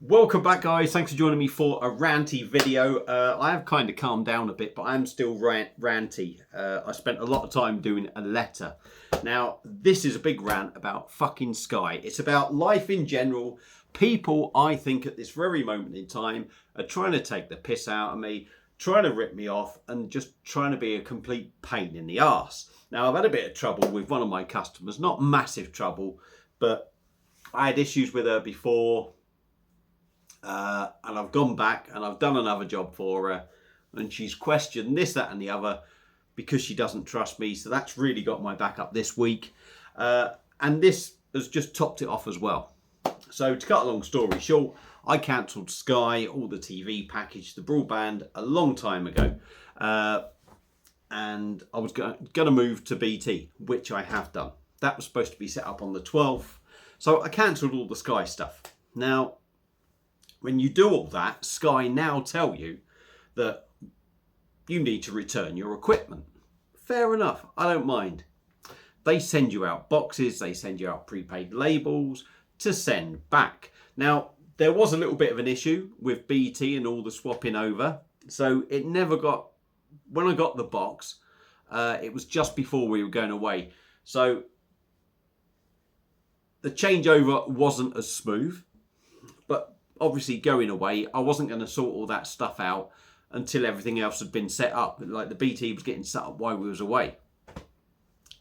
Welcome back, guys. Thanks for joining me for a ranty video. I have kind of calmed down a bit, but I am still ranty. I spent a lot of time doing a letter. Now, this is a big rant about fucking Sky. It's about life in general. People, I think, at this very moment in time are trying to take the piss out of me, trying to rip me off, and just trying to be a complete pain in the arse. Now, I've had a bit of trouble with one of my customers. Not massive trouble, but I had issues with her before. And I've gone back and I've done another job for her, and she's questioned this, that and the other because she doesn't trust me. So that's really got my back up this week. And this has just topped it off as well. So to cut a long story short, I cancelled Sky, all the TV package, the broadband a long time ago. And I was going to move to BT, which I have done. That was supposed to be set up on the 12th. So I cancelled all the Sky stuff. Now, when you do all that, Sky now tell you that you need to return your equipment. Fair enough, I don't mind. They send you out boxes, they send you out prepaid labels to send back. Now, there was a little bit of an issue with BT and all the swapping over. So it never got, when I got the box, it was just before we were going away. So the changeover wasn't as smooth, but obviously going away, I wasn't going to sort all that stuff out until everything else had been set up. Like the BT was getting set up while we was away.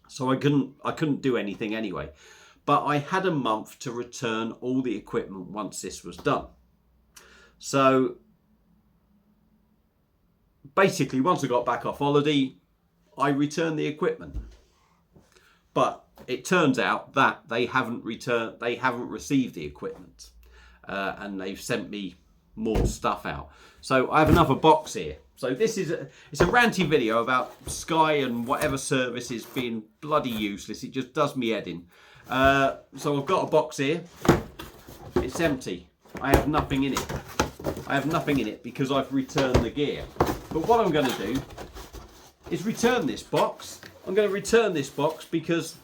So I couldn't do anything anyway. But I had a month to return all the equipment once this was done. So basically, once I got back off holiday, I returned the equipment. But it turns out that they haven't received the equipment. And they've sent me more stuff out. So I have another box here. So this is it's a ranty video about Sky and whatever service is being bloody useless. It just does me head in. So I've got a box here. It's empty. I have nothing in it. I have nothing in it because I've returned the gear. But what I'm going to do is return this box. I'm going to return this box because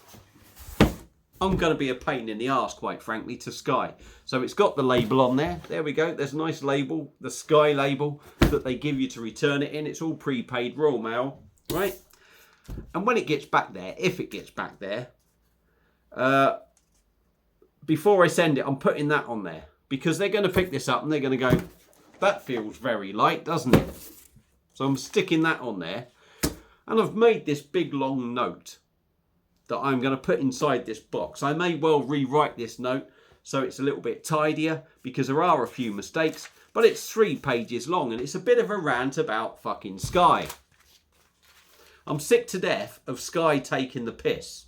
I'm going to be a pain in the arse, quite frankly, to Sky. So it's got the label on there. There we go. There's a nice label, the Sky label that they give you to return it in. It's all prepaid, Royal Mail, right? And when it gets back there, if it gets back there, before I send it, I'm putting that on there because they're going to pick this up and they're going to go, that feels very light, doesn't it? So I'm sticking that on there. And I've made this big long note that I'm going to put inside this box. I may well rewrite this note so it's a little bit tidier because there are a few mistakes, but it's 3 pages long and it's a bit of a rant about fucking Sky. I'm sick to death of Sky taking the piss.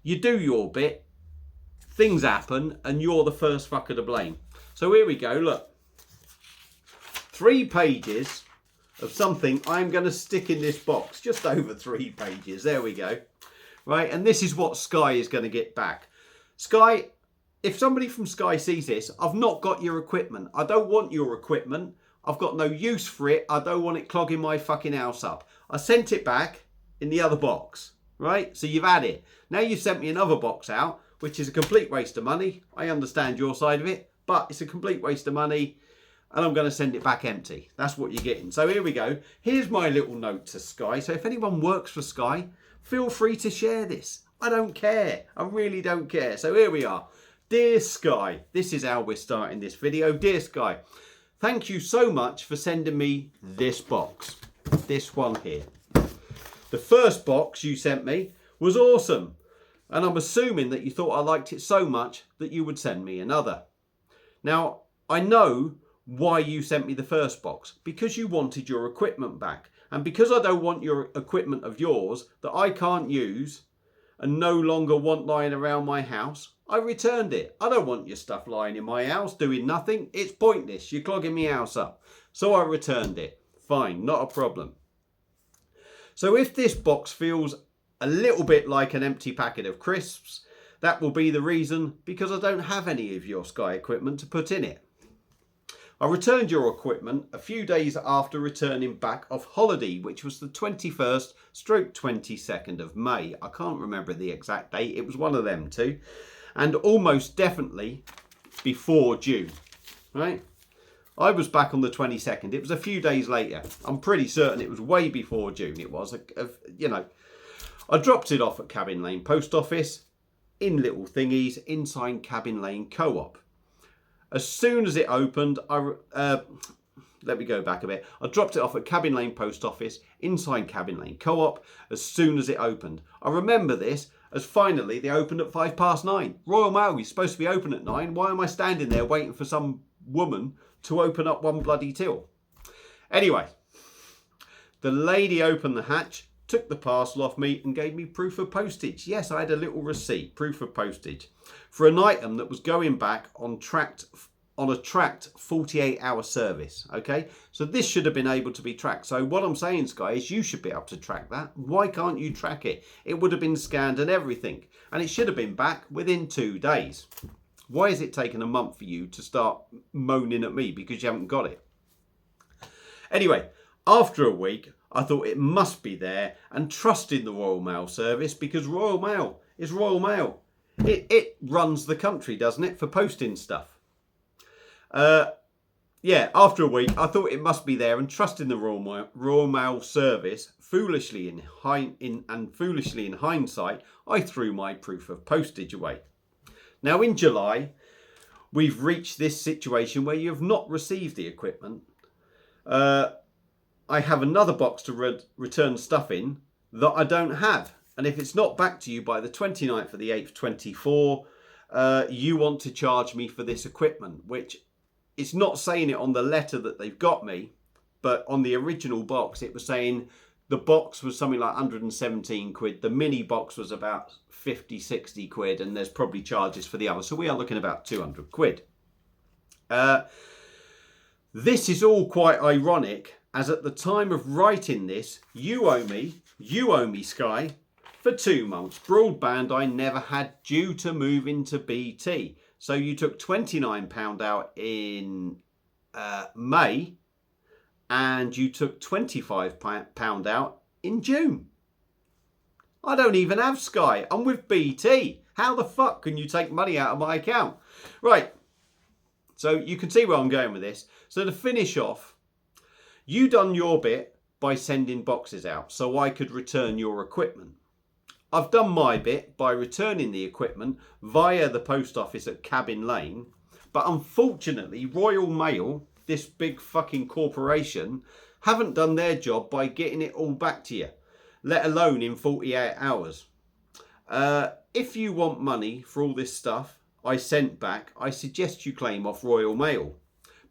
You do your bit, things happen, and you're the first fucker to blame. So here we go, look. 3 pages of something I'm going to stick in this box, just over 3 pages, there we go. Right, and this is what Sky is going to get back. Sky, if somebody from Sky sees this, I've not got your equipment. I don't want your equipment. I've got no use for it. I don't want it clogging my fucking house up. I sent it back in the other box, right? So you've had it. Now you've sent me another box out, which is a complete waste of money. I understand your side of it, but it's a complete waste of money. And I'm going to send it back empty. That's what you're getting. So here we go. Here's my little note to Sky. So if anyone works for Sky, feel free to share this. I don't care. I really don't care. So here we are. Dear Sky, this is how we're starting this video. Dear Sky, thank you so much for sending me this box. This one here. The first box you sent me was awesome. And I'm assuming that you thought I liked it so much that you would send me another. Now, I know why you sent me the first box. Because you wanted your equipment back. And because I don't want your equipment of yours that I can't use and no longer want lying around my house, I returned it. I don't want your stuff lying in my house doing nothing. It's pointless. You're clogging my house up. So I returned it. Fine, not a problem. So if this box feels a little bit like an empty packet of crisps, that will be the reason, because I don't have any of your Sky equipment to put in it. I returned your equipment a few days after returning back off holiday, which was the 21st/22nd of May. I can't remember the exact date. It was one of them two. And almost definitely before June. right? I was back on the 22nd. It was a few days later. I'm pretty certain it was way before June. It was, you know. I dropped it off at Cabin Lane Post Office in little thingies inside Cabin Lane Co-op. As soon as it opened, let me go back a bit. I dropped it off at Cabin Lane Post Office inside Cabin Lane Co-op as soon as it opened. I remember this as finally they opened at 9:05. Royal Mail is supposed to be open at 9. Why am I standing there waiting for some woman to open up one bloody till? Anyway, the lady opened the hatch, took the parcel off me and gave me proof of postage. Yes, I had a little receipt, proof of postage, for an item that was going back on a tracked 48-hour service. Okay, so this should have been able to be tracked. So what I'm saying, Sky, is you should be able to track that. Why can't you track it? It would have been scanned and everything, and it should have been back within 2 days. Why is it taking a month for you to start moaning at me because you haven't got it? Anyway, after a week, I thought it must be there and trusted the Royal Mail service because Royal Mail is Royal Mail. It runs the country, doesn't it, for posting stuff. Yeah, after a week, I thought it must be there and trusting the Royal Mail service. Foolishly in hindsight, I threw my proof of postage away. Now in July, we've reached this situation where you have not received the equipment. I have another box to return stuff in that I don't have. And if it's not back to you by the 29th of the 8th, 24, you want to charge me for this equipment, which it's not saying it on the letter that they've got me, but on the original box, it was saying the box was something like 117 quid. The mini box was about 50, 60 quid, and there's probably charges for the other. So we are looking about 200 quid. This is all quite ironic, as at the time of writing this, you owe me, Sky, for 2 months. Broadband I never had due to move into BT. So you took £29 out in May, and you took £25 out in June. I don't even have Sky. I'm with BT. How the fuck can you take money out of my account? Right. So you can see where I'm going with this. So to finish off, you done your bit by sending boxes out so I could return your equipment. I've done my bit by returning the equipment via the post office at Cabin Lane. But unfortunately, Royal Mail, this big fucking corporation, haven't done their job by getting it all back to you, let alone in 48 hours. If you want money for all this stuff I sent back, I suggest you claim off Royal Mail.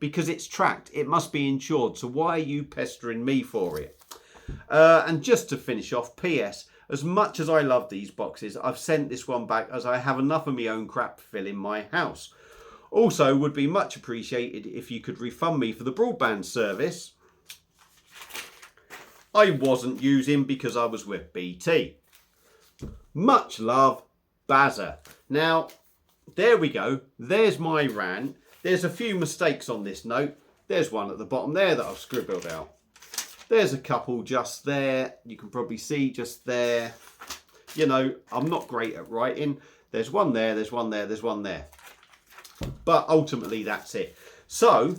Because it's tracked, it must be insured. So why are you pestering me for it? And just to finish off, PS, as much as I love these boxes, I've sent this one back as I have enough of my own crap to fill in my house. Also, would be much appreciated if you could refund me for the broadband service I wasn't using because I was with BT. Much love, Bazza. Now, there we go. There's my rant. There's a few mistakes on this note. There's one at the bottom there that I've scribbled out. There's a couple just there. You can probably see just there. You know, I'm not great at writing. There's one there, there's one there, there's one there. But ultimately, that's it. So,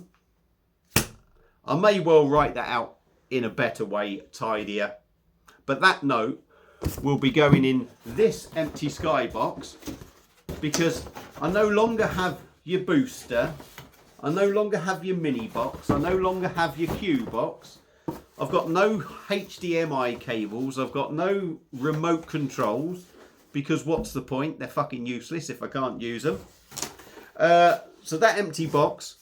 I may well write that out in a better way, tidier. But that note will be going in this empty Sky box because I no longer have your booster. I no longer have your mini box. I no longer have your Q box. I've got no HDMI cables. I've got no remote controls because what's the point? They're fucking useless if I can't use them. So that empty box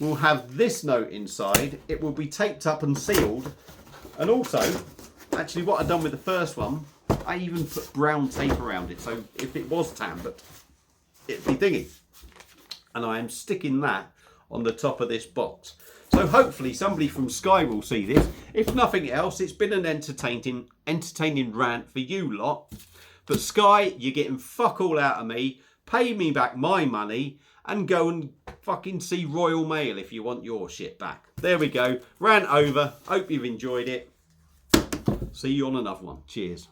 will have this note inside. It will be taped up and sealed. And also, actually what I've done with the first one, I even put brown tape around it. So if it was tampered, it'd be dingy. And I am sticking that on the top of this box. So hopefully somebody from Sky will see this. If nothing else, it's been an entertaining rant for you lot. But Sky, you're getting fuck all out of me. Pay me back my money and go and fucking see Royal Mail if you want your shit back. There we go. Rant over. Hope you've enjoyed it. See you on another one. Cheers.